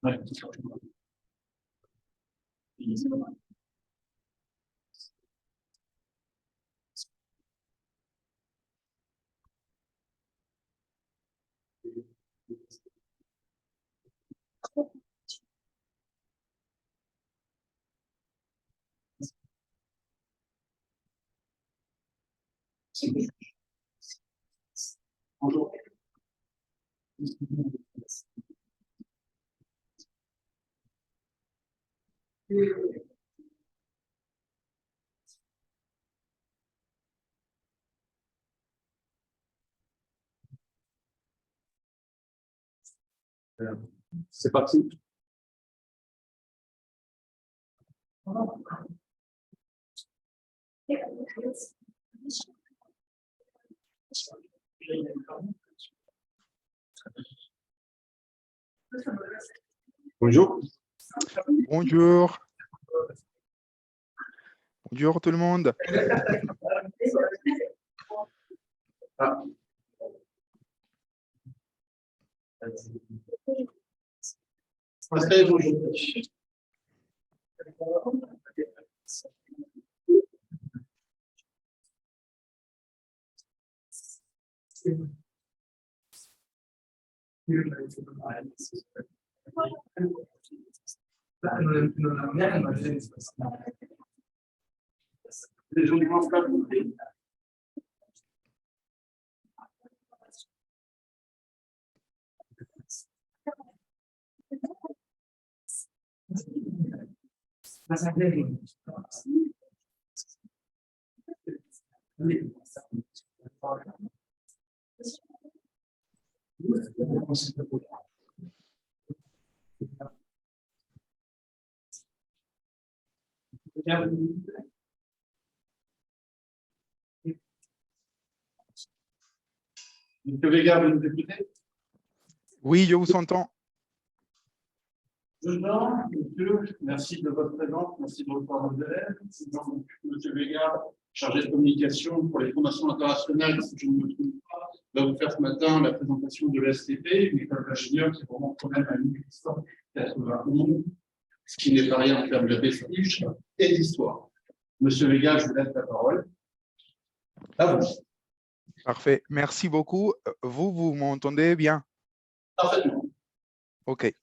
Ouais. Bonjour. C'est parti. Bonjour. Bonjour. Bonjour tout le monde. Ah. Monsieur Vega, vous nous écoutez? Oui, je vous entends. Monsieur, merci de votre présence, merci de votre parole d'élève. Monsieur Vega, chargé de communication pour les fondations internationales, si je ne me trompe pas, va vous faire ce matin la présentation de l'ESTP, une école d'ingénieurs qui remonte quand même à 1891, ce qui n'est pas rien en termes de prestige et d'histoire. Monsieur Vega, je vous laisse la parole. À vous. Parfait. Merci beaucoup. Vous m'entendez bien? Parfaitement. OK.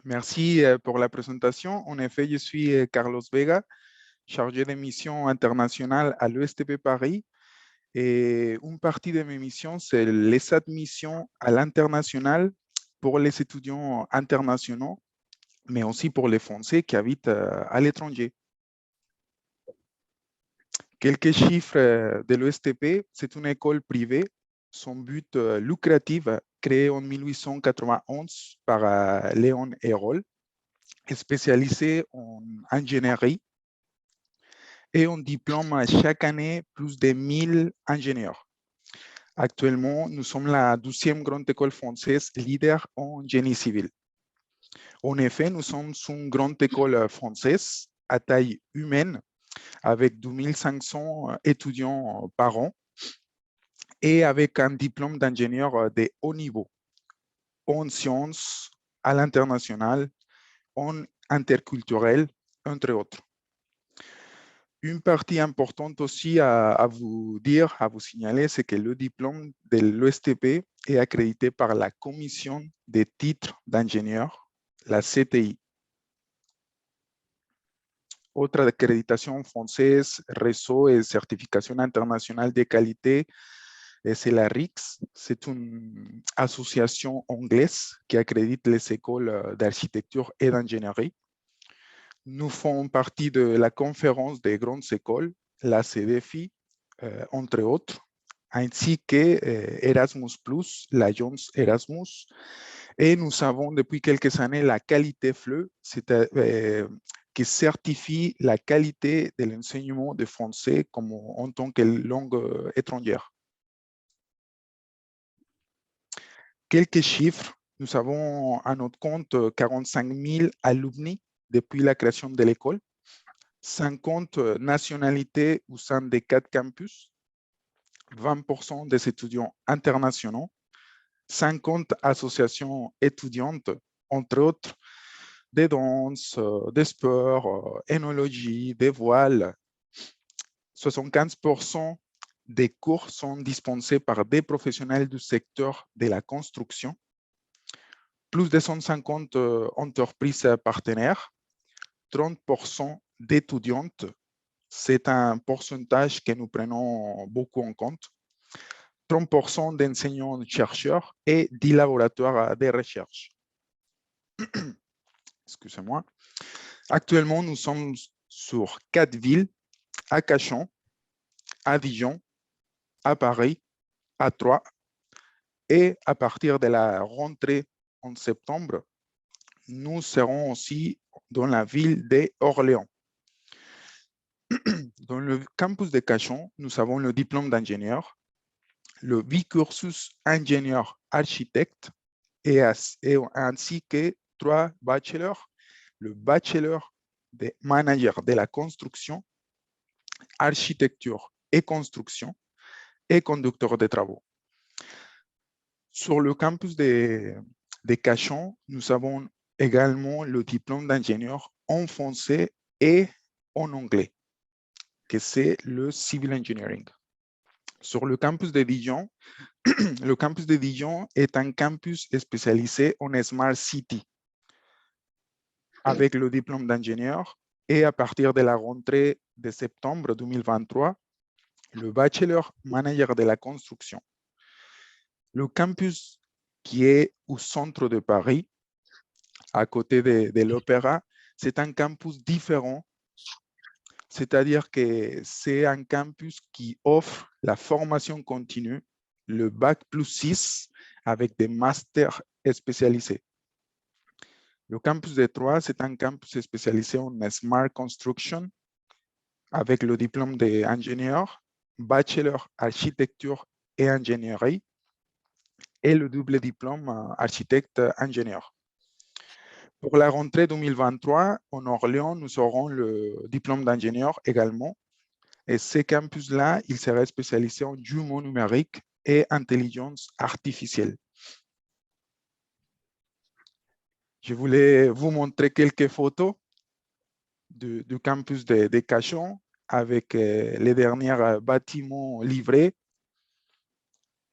Merci pour la présentation. En effet, je suis Carlos Vega, chargé de mission internationale à l'ESTP Paris. Et une partie de mes missions, c'est les admissions à l'international pour les étudiants internationaux, mais aussi pour les Français qui habitent à l'étranger. Quelques chiffres de l'ESTP, c'est une école privée. Son but lucratif, créé en 1891 par Léon Hérol, spécialisé en ingénierie, et on diplôme chaque année plus de 1000 ingénieurs. Actuellement, nous sommes la 12e grande école française leader en génie civil. En effet, nous sommes une grande école française à taille humaine avec 2500 étudiants par an et avec un diplôme d'ingénieur de haut niveau en sciences, à l'international, en interculturel, entre autres. Une partie importante aussi à vous dire, à vous signaler, c'est que le diplôme de l'ESTP est accrédité par la Commission des titres d'ingénieur, la CTI. Autre accréditation française, réseau et certification internationale de qualité, c'est la RICS. C'est une association anglaise qui accrédite les écoles d'architecture et d'ingénierie. Nous faisons partie de la conférence des grandes écoles, la CDFI, entre autres, ainsi que Erasmus+, l'agence Erasmus. Et nous avons depuis quelques années la qualité FLE, qui certifie la qualité de l'enseignement de français comme en tant que langue étrangère. Quelques chiffres. Nous avons à notre compte 45 000 alumni depuis la création de l'école, 50 nationalités au sein des 4 campus, 20% des étudiants internationaux, 50 associations étudiantes, entre autres, des danses, des sports, énologie, des voiles. 75% des cours sont dispensés par des professionnels du secteur de la construction. Plus de 150 entreprises partenaires, 30% d'étudiantes. C'est un pourcentage que nous prenons beaucoup en compte. 30% d'enseignants-chercheurs et 10 laboratoires de recherche. Excusez-moi. Actuellement, nous sommes sur 4 villes, à Cachan, à Dijon, à Paris, à Troyes, et à partir de la rentrée en septembre, nous serons aussi dans la ville d'Orléans. Dans le campus de Cachan, nous avons le diplôme d'ingénieur, le bicursus ingénieur-architecte et ainsi que 3 bachelors, le bachelor de manager de la construction, architecture et construction et conducteur de travaux. Sur le campus de Cachan, nous avons également le diplôme d'ingénieur en français et en anglais, que c'est le civil engineering. Sur le campus de Dijon, le campus de Dijon est un campus spécialisé en Smart City avec le diplôme d'ingénieur et à partir de la rentrée de septembre 2023, le bachelor manager de la construction. Le campus qui est au centre de Paris, à côté de l'Opéra, c'est un campus différent, c'est-à-dire que c'est un campus qui offre la formation continue, le Bac plus 6 avec des masters spécialisés. Le campus de Troyes, c'est un campus spécialisé en Smart Construction avec le diplôme d'ingénieur, bachelor architecture et ingénierie et le double diplôme architecte-ingénieur. Pour la rentrée 2023, en Orléans, nous aurons le diplôme d'ingénieur également. Et ces campus-là, ils seraient spécialisés en jumeaux numériques et intelligence artificielle. Je voulais vous montrer quelques photos du campus de Cachan avec les derniers bâtiments livrés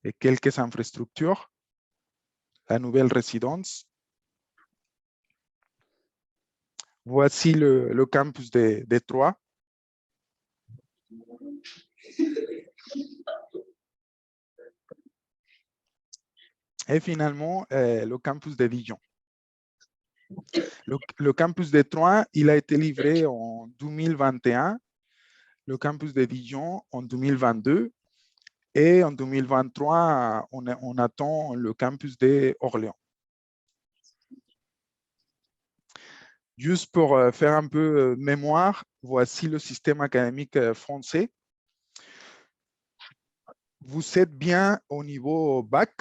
et quelques infrastructures, la nouvelle résidence. Voici le campus de Troyes. Et finalement, le campus de Dijon. Le campus de Troyes, il a été livré en 2021, le campus de Dijon en 2022, et en 2023, on attend le campus d'Orléans. Juste pour faire un peu mémoire, voici le système académique français. Vous êtes bien au niveau bac.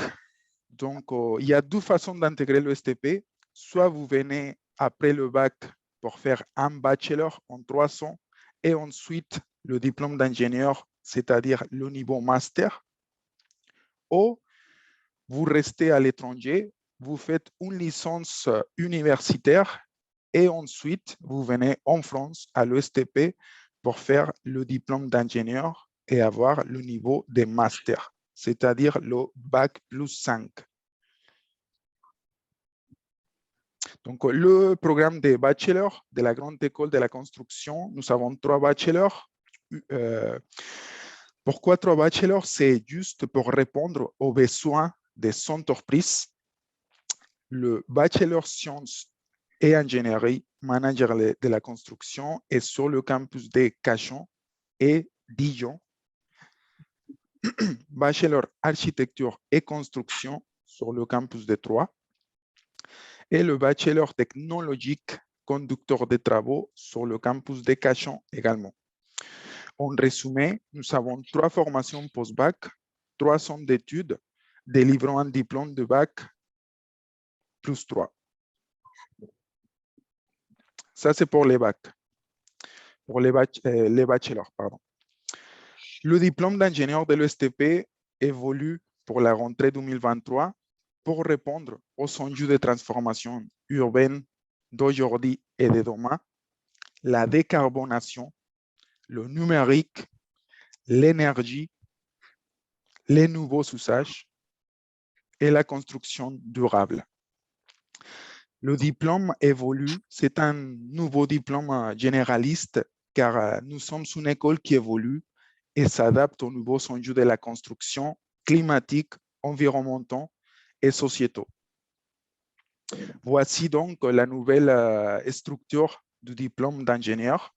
Donc, il y a 2 façons d'intégrer le STP. Soit vous venez après le bac pour faire un bachelor en 3 ans et ensuite le diplôme d'ingénieur, c'est-à-dire le niveau master. Ou vous restez à l'étranger, vous faites une licence universitaire et ensuite vous venez en France à l'ESTP pour faire le diplôme d'ingénieur et avoir le niveau de master, c'est-à-dire le bac plus 5. Donc, le programme de bachelor de la Grande École de la Construction, nous avons 3 bachelors. Pourquoi 3 bachelors? C'est juste pour répondre aux besoins des entreprises. Le bachelor sciences et ingénierie, manager de la construction, est sur le campus de Cachan et Dijon. Bachelor architecture et construction sur le campus de Troyes. Et le bachelor technologique conducteur de travaux sur le campus de Cachan également. En résumé, nous avons 3 formations post-bac, 3 ans d'études, délivrant un diplôme de bac plus 3. Ça, c'est pour les bacs, pour les bachelors, pardon. Le diplôme d'ingénieur de l'ESTP évolue pour la rentrée 2023 pour répondre aux enjeux de transformation urbaine d'aujourd'hui et de demain, la décarbonation, le numérique, l'énergie, les nouveaux usages et la construction durable. Le diplôme évolue, c'est un nouveau diplôme généraliste car nous sommes une école qui évolue et s'adapte aux nouveaux enjeux de la construction climatique, environnementaux et sociétaux. Voici donc la nouvelle structure du diplôme d'ingénieur.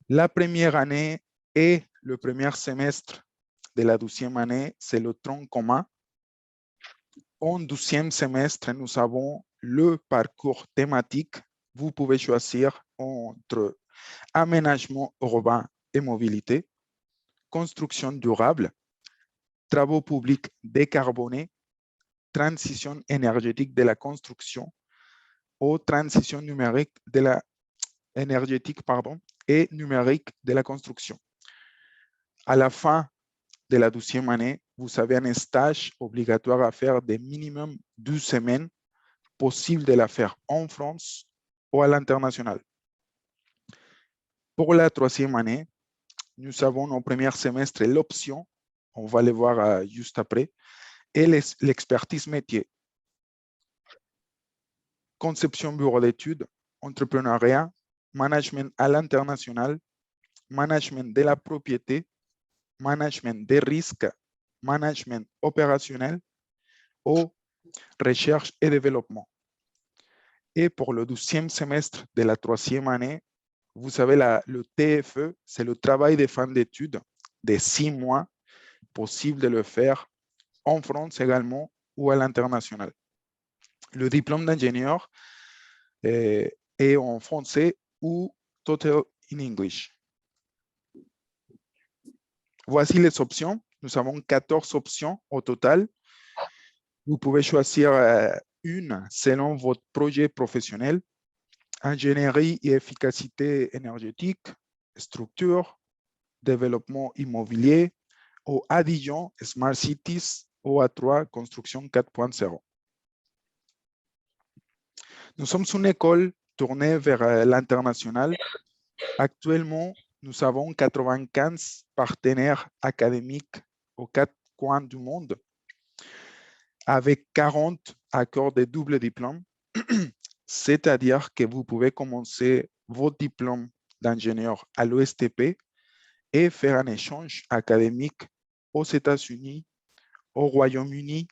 La première année et le premier semestre de la 12e année, c'est le tronc commun. En 12e semestre, nous avons le parcours thématique. Vous pouvez choisir entre aménagement urbain et mobilité, construction durable, travaux publics décarbonés, transition énergétique de la construction ou transition numérique de la énergétique et numérique de la construction. À la fin de la 12e année, vous avez un stage obligatoire à faire de minimum 12 semaines, possible de la faire en France ou à l'international. Pour la 3e année, nous avons au premier semestre l'option, on va le voir juste après, et l'expertise métier. Conception bureau d'études, entrepreneuriat, management à l'international, management de la propriété, management des risques, management opérationnel ou recherche et développement. Et pour le 12e semestre de la 3e année, vous savez, le TFE, c'est le travail de fin d'études de 6 mois, possible de le faire en France également ou à l'international. Le diplôme d'ingénieur est en français ou total in English. Voici les options. Nous avons 14 options au total. Vous pouvez choisir une selon votre projet professionnel. Ingénierie et efficacité énergétique, structure, développement immobilier, ou à Dijon, Smart Cities, ou à 3, construction 4.0. Nous sommes une école tournée vers l'international. Actuellement, nous avons 95 partenaires académiques aux 4 coins du monde, avec 40 accords de double diplôme, c'est-à-dire que vous pouvez commencer votre diplôme d'ingénieur à l'ESTP et faire un échange académique aux États-Unis, au Royaume-Uni,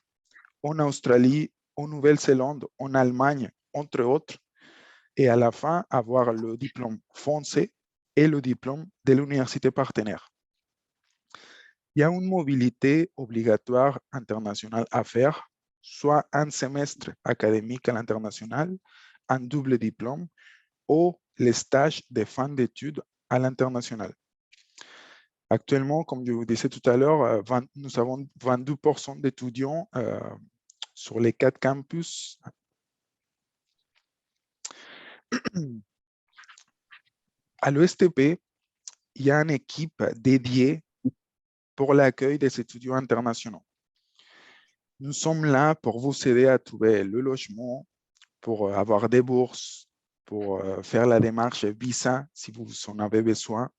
en Australie, en Nouvelle-Zélande, en Allemagne, entre autres, et à la fin, avoir le diplôme français et le diplôme de l'université partenaire. Il y a une mobilité obligatoire internationale à faire, soit un semestre académique à l'international, un double diplôme ou les stages de fin d'études à l'international. Actuellement, comme je vous disais tout à l'heure, nous avons 22% d'étudiants sur les 4 campus. À l'ESTP, il y a une équipe dédiée pour l'accueil des étudiants internationaux. Nous sommes là pour vous aider à trouver le logement, pour avoir des bourses, pour faire la démarche visa si vous en avez besoin.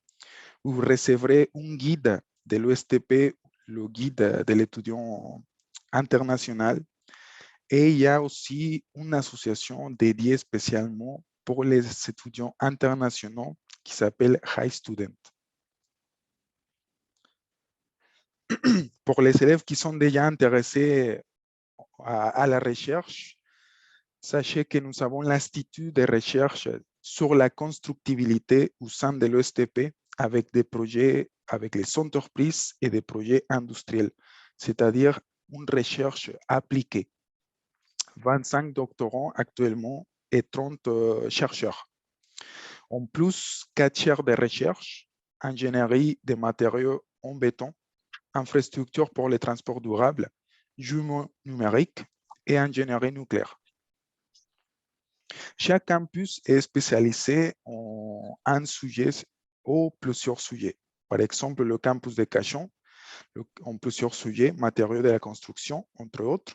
Vous recevrez un guide de l'ESTP, le guide de l'étudiant international. Et il y a aussi une association dédiée spécialement pour les étudiants internationaux qui s'appelle High Student. Pour les élèves qui sont déjà intéressés à la recherche, sachez que nous avons l'Institut de recherche sur la constructibilité au sein de l'ESTP avec des projets avec les entreprises et des projets industriels, c'est-à-dire une recherche appliquée. 25 doctorants actuellement et 30 chercheurs. En plus, 4 chaires de recherche, ingénierie des matériaux en béton, infrastructure pour les transports durables, jumeaux numériques et ingénierie nucléaire. Chaque campus est spécialisé en un sujet ou plusieurs sujets. Par exemple, le campus de Cachan, en plusieurs sujets, matériaux de la construction, entre autres.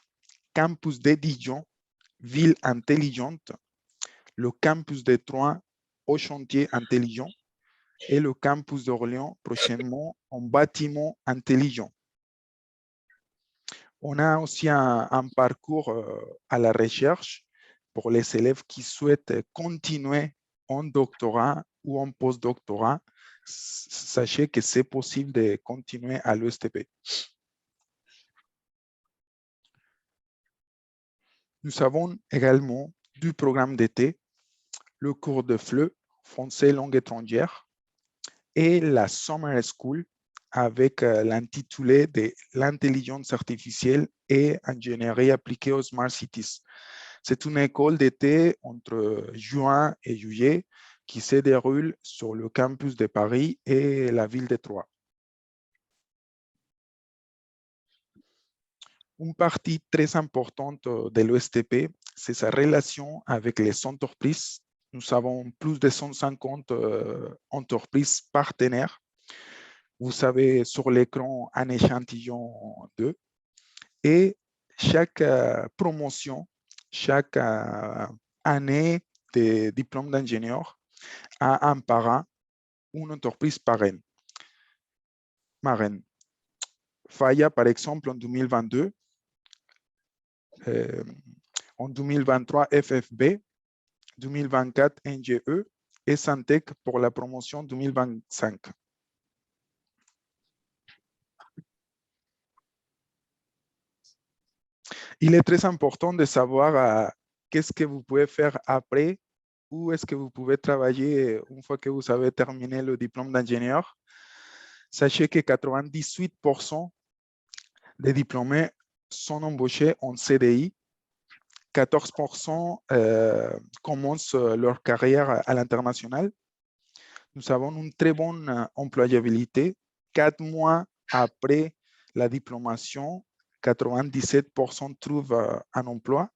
Campus de Dijon, ville intelligente, le campus de Troyes au chantier intelligent et le campus d'Orléans prochainement en bâtiment intelligent. On a aussi un parcours à la recherche pour les élèves qui souhaitent continuer en doctorat ou en postdoctorat. Sachez que c'est possible de continuer à l'ESTP. Nous avons également du programme d'été, le cours de FLE, français langue étrangère, et la Summer School avec l'intitulé de l'intelligence artificielle et ingénierie appliquée aux Smart Cities. C'est une école d'été entre juin et juillet qui se déroule sur le campus de Paris et la ville de Troyes. Une partie très importante de l'ESTP, c'est sa relation avec les entreprises. Nous avons plus de 150 entreprises partenaires. Vous avez sur l'écran un échantillon d'eux. Et chaque promotion, chaque année de diplôme d'ingénieur a un parrain, une entreprise marraine. Faya, par exemple, en 2022, en 2023, FFB, 2024, NGE et Santec pour la promotion 2025. Il est très important de savoir qu'est-ce que vous pouvez faire après, où est-ce que vous pouvez travailler une fois que vous avez terminé le diplôme d'ingénieur. Sachez que 98% des diplômés sont embauchés en CDI. 14% commencent leur carrière à l'international. Nous avons une très bonne employabilité. 4 mois après la diplomation, 97% trouvent un emploi.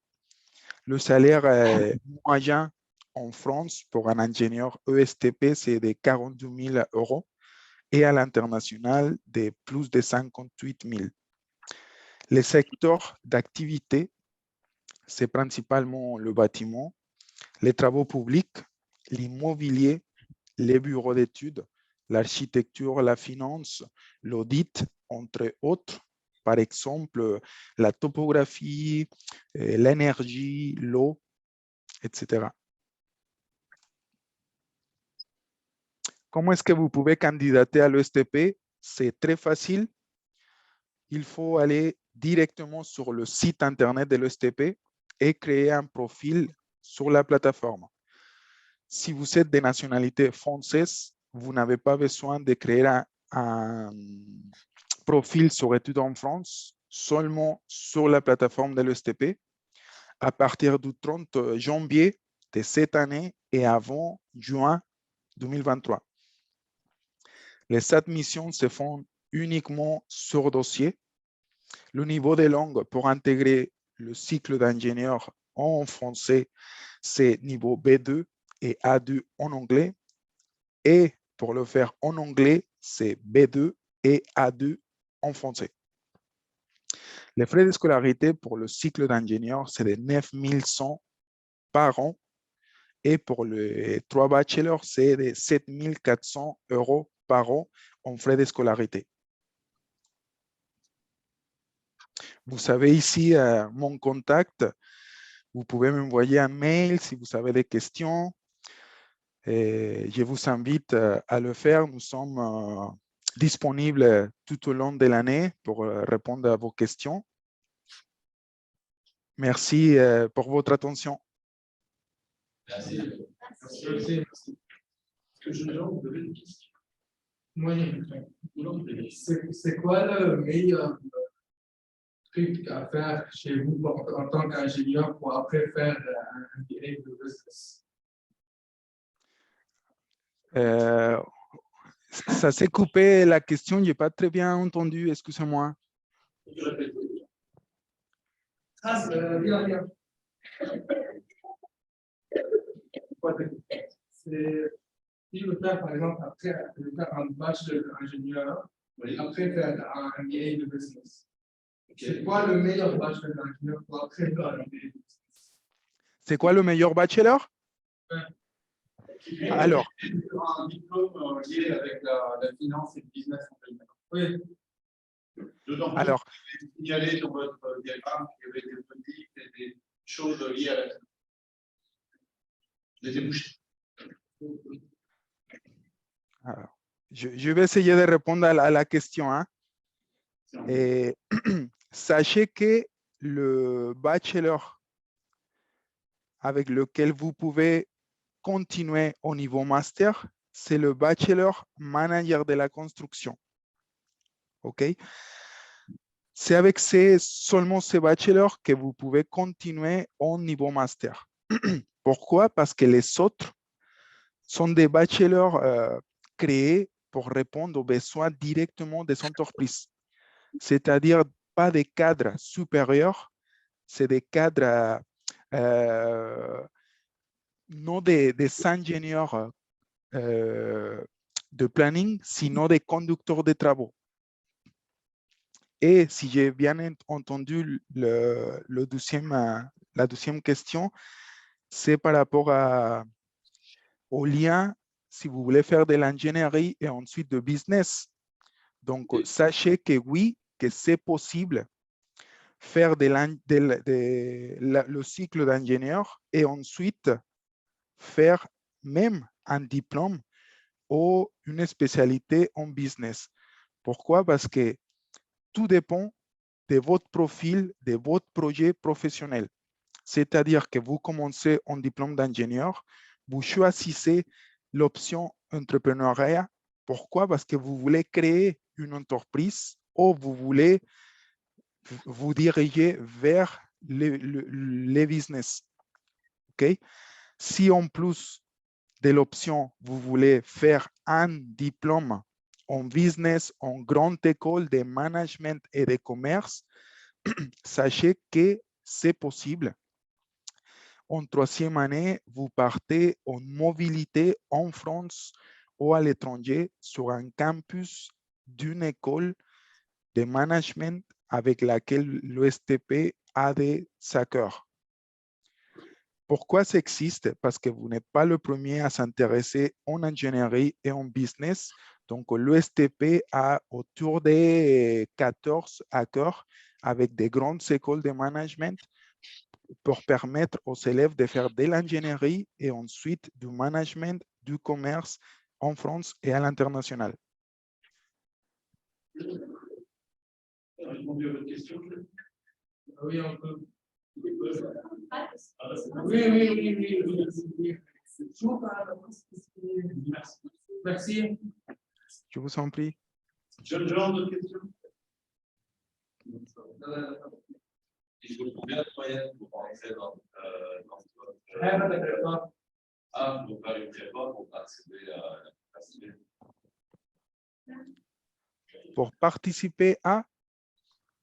Le salaire moyen en France pour un ingénieur ESTP, c'est de 42 000 euros et à l'international, de plus de 58 000. Les secteurs d'activité, c'est principalement le bâtiment, les travaux publics, l'immobilier, les bureaux d'études, l'architecture, la finance, l'audit, entre autres. Par exemple, la topographie, l'énergie, l'eau, etc. Comment est-ce que vous pouvez candidater à l'ESTP? C'est très facile. Il faut aller directement sur le site internet de l'ESTP et créer un profil sur la plateforme. Si vous êtes de nationalité française, vous n'avez pas besoin de créer un profil sur études en France, seulement sur la plateforme de l'ESTP. À partir du 30 janvier de cette année et avant juin 2023. Les admissions se font uniquement sur dossier. Le niveau de langue pour intégrer le cycle d'ingénieur en français, c'est niveau B2 et A2 en anglais. Et pour le faire en anglais, c'est B2 et A2 en français. Les frais de scolarité pour le cycle d'ingénieur, c'est de 9 100 par an. Et pour les 3 bachelors, c'est de 7 400 euros par an en frais de scolarité. Vous avez ici mon contact. Vous pouvez m'envoyer un mail si vous avez des questions. Et je vous invite à le faire. Nous sommes disponibles tout au long de l'année pour répondre à vos questions. Merci pour votre attention. Merci. Merci. Est-ce que je vous avez une question? Moi, c'est quoi le meilleur truc à faire chez vous en tant qu'ingénieur pour après faire un MBA de business? Ça s'est coupé la question, je n'ai pas très bien entendu, excusez-moi. Bien. Si je veux faire, par exemple, après, je veux faire un bachelor d'ingénieur, après faire un MBA de business. C'est quoi le meilleur bachelor d'ingénieur pour après faire un MBA de business? C'est quoi le meilleur bachelor? Alors, un diplôme lié avec la finance et le business en général. Oui. Dedans, alors, vous avez signalé sur votre diagramme qu'il y avait des politiques et des choses liées à la finance. Des débouchés. alors, je vais essayer de répondre à la question, hein. Et, sachez que le bachelor avec lequel vous pouvez continuer au niveau master, c'est le bachelor manager de la construction. OK? C'est avec seulement ces bachelors que vous pouvez continuer au niveau master. Pourquoi? Parce que les autres sont des bachelors créés pour répondre aux besoins directement des entreprises. C'est-à-dire pas des cadres supérieurs, c'est des cadres non des ingénieurs de planning, sinon des conducteurs de travaux. Et si j'ai bien entendu la deuxième question, c'est par rapport au lien, si vous voulez faire de l'ingénierie et ensuite de business. Donc, sachez que oui, que c'est possible faire le cycle d'ingénieur et ensuite faire même un diplôme ou une spécialité en business. Pourquoi? Parce que tout dépend de votre profil, de votre projet professionnel. C'est-à-dire que vous commencez en diplôme d'ingénieur, vous choisissez l'option entrepreneuriat. Pourquoi? Parce que vous voulez créer une entreprise ou vous voulez vous diriger vers les business. OK? Si en plus de l'option, vous voulez faire un diplôme en business, en grande école de management et de commerce, sachez que c'est possible. En troisième année, vous partez en mobilité en France ou à l'étranger sur un campus d'une école de management avec laquelle l'ESTP a des accords. Pourquoi ça existe? Parce que vous n'êtes pas le premier à s'intéresser en ingénierie et en business. Donc, l'ESTP a autour de 14 accords avec des grandes écoles de management pour permettre aux élèves de faire de l'ingénierie et ensuite du management, du commerce en France et à l'international. Répondu à votre question. Oui, on peut. Oui. Merci. Je vous en prie. Jean, d'autres questions? Il faut combien de moyens pour rentrer dans Ah, vous faire une prépa pour accéder à l'université? Pour participer à?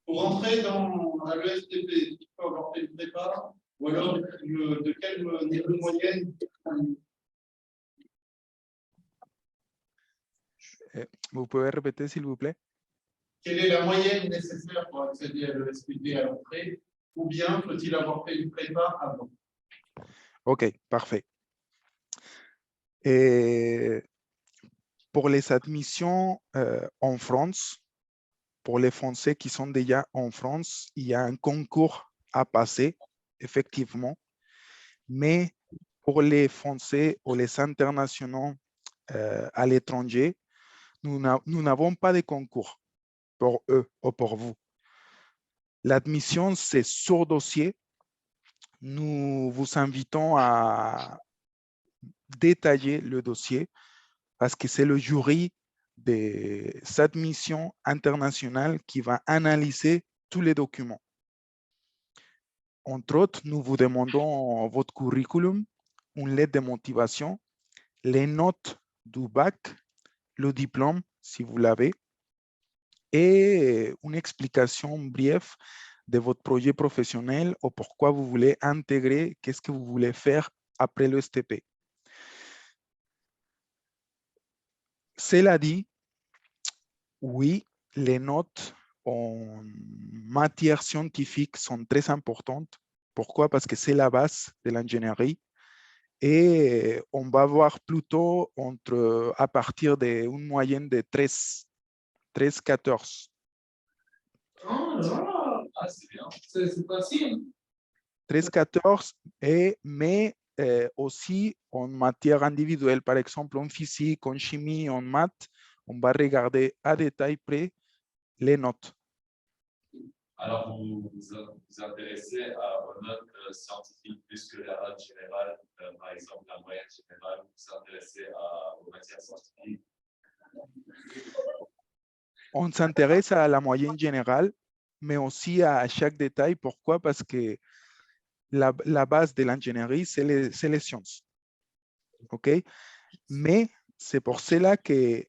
Pour rentrer dans l'ESTP, il faut avoir fait une prépa ou alors de quel niveau de moyenne? Vous pouvez répéter, s'il vous plaît? Quelle est la moyenne nécessaire pour accéder à l'ESTP à l'entrée? Ou bien faut-il avoir fait une prépa avant? OK, parfait. Et pour les admissions en France, pour les Français qui sont déjà en France, il y a un concours à passer, effectivement. Mais pour les Français ou les internationaux à l'étranger, nous n'avons pas de concours pour eux ou pour vous. L'admission, c'est sur dossier. Nous vous invitons à détailler le dossier parce que c'est le jury des admissions internationales qui va analyser tous les documents. Entre autres, nous vous demandons votre curriculum, une lettre de motivation, les notes du bac, le diplôme, si vous l'avez, et une explication brève de votre projet professionnel ou pourquoi vous voulez intégrer, qu'est-ce que vous voulez faire après le STP. Cela dit, oui, les notes en matière scientifique sont très importantes. Pourquoi? Parce que c'est la base de l'ingénierie. Et on va voir plutôt à partir d'une moyenne de 13-14. Ah, c'est bien. C'est facile. 13-14, mais aussi en matière individuelle, par exemple en physique, en chimie, en maths, on va regarder à détail près les notes. Alors, vous vous intéressez aux notes scientifiques plus que la note générale, par exemple la moyenne générale, vous vous intéressez aux matières scientifiques? On s'intéresse à la moyenne générale, mais aussi à chaque détail. Pourquoi? Parce que la base de l'ingénierie, c'est les sciences. OK? Mais c'est pour cela que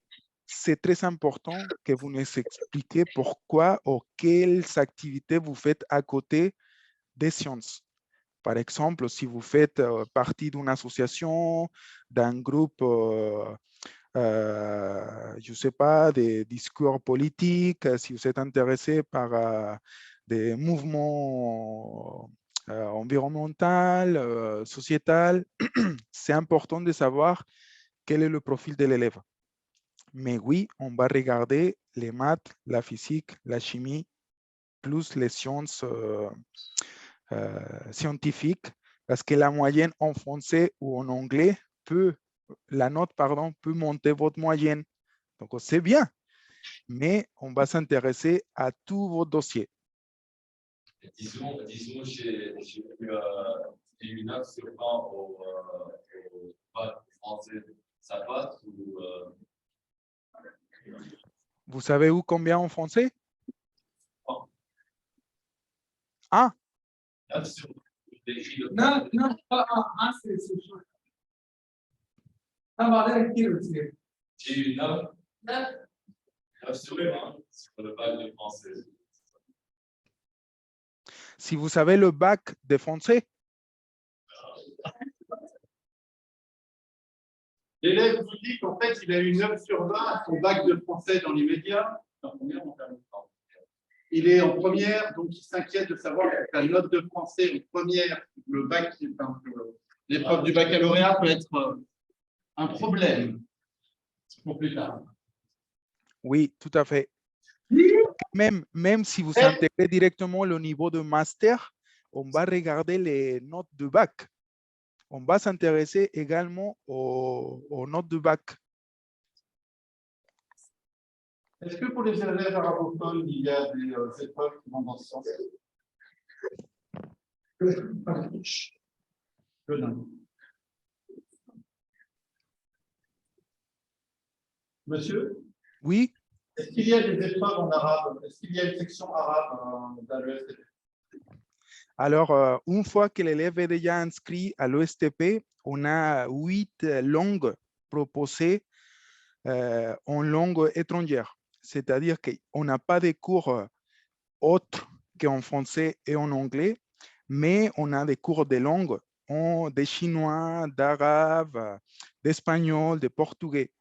c'est très important que vous nous expliquiez pourquoi ou quelles activités vous faites à côté des sciences. Par exemple, si vous faites partie d'une association, d'un groupe, je ne sais pas, des discours politiques, si vous êtes intéressé par des mouvements environnementaux, sociétals, c'est important de savoir quel est le profil de l'élève. Mais oui, on va regarder les maths, la physique, la chimie, plus les sciences scientifiques, parce que la moyenne en français ou en anglais la note, peut monter votre moyenne. Donc, c'est bien, mais on va s'intéresser à tous vos dossiers. Disons j'ai eu une note sur 20 au bac français. Ça passe ou Vous savez où combien en français? Ah, 9 sur Non, non, pas un, c'est chaud. J'ai eu 9 sur 20 sur le bac de français. si vous savez le bac de français, L'élève vous dit qu'en fait, il a eu 9 sur 20 à son bac de français dans l'immédiat. Il est en première, donc il s'inquiète de savoir que la note de français en première, le bac, l'épreuve du baccalauréat peut être un problème pour plus tard. oui, tout à fait. Même si vous intégrez directement le niveau de master, on va regarder les notes de bac. On va s'intéresser également aux notes de bac. Est-ce que pour les élèves arabophones, il y a des épreuves qui vont dans ce sens? Monsieur? Oui, Est-ce qu'il y a des épreuves en arabe? Est-ce qu'il y a une section arabe dans l'ESTP? alors une fois que l'élève est déjà inscrit à l'ESTP, on a 8 langues proposées en langue étrangère. C'est-à-dire qu'on n'a pas de cours autres qu'en français et en anglais, mais on a des cours de langue, de chinois, d'arabe, d'espagnol, de portugais.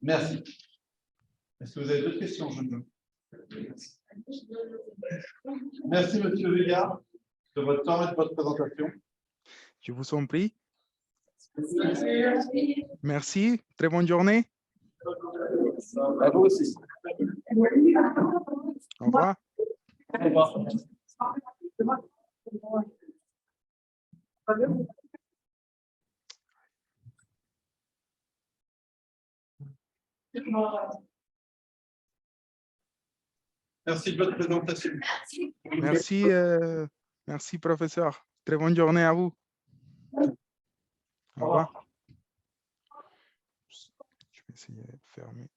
Merci. Est-ce que vous avez d'autres questions, jeune homme? Merci, monsieur Vega, de votre temps et de votre présentation. Je vous en prie. Merci. Très bonne journée. À vous aussi. Au revoir. Au revoir. Merci de votre présentation. Merci, merci, professeur. Très bonne journée à vous. Au revoir. Je vais essayer de fermer.